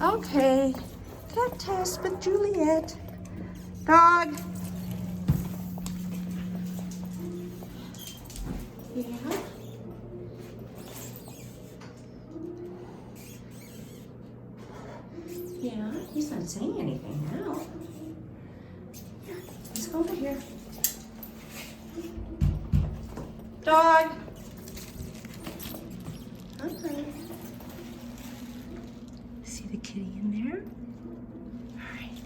Okay, cat test with Juliet. Dog. Yeah. Yeah, he's not saying anything now. Here, let's go over here. Dog. Okay. See the kitty in there? All right.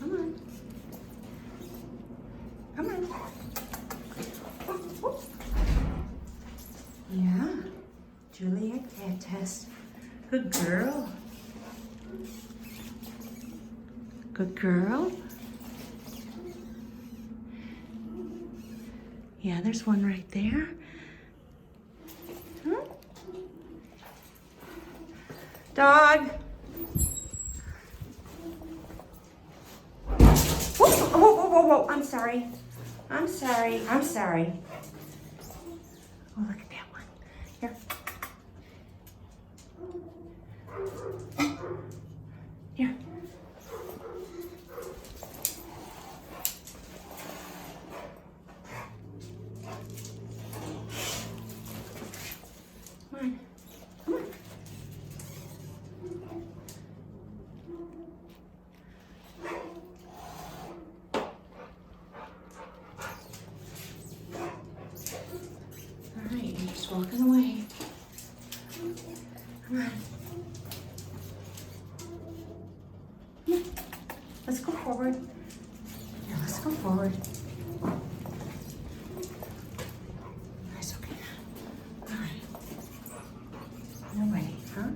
Come on. Come on. Oh, oh. Yeah. Juliet cat test. Good girl. Good girl. Yeah, there's one right there. Huh? Dog. Whoa, whoa, whoa, whoa, whoa. I'm sorry. I'm sorry. I'm sorry. Oh, look at that one. Here. Here. Come on. Come on. All right, you're just walking away. Come on. Come on. Let's go forward. Here, let's go forward. That's okay. All right. No way, huh?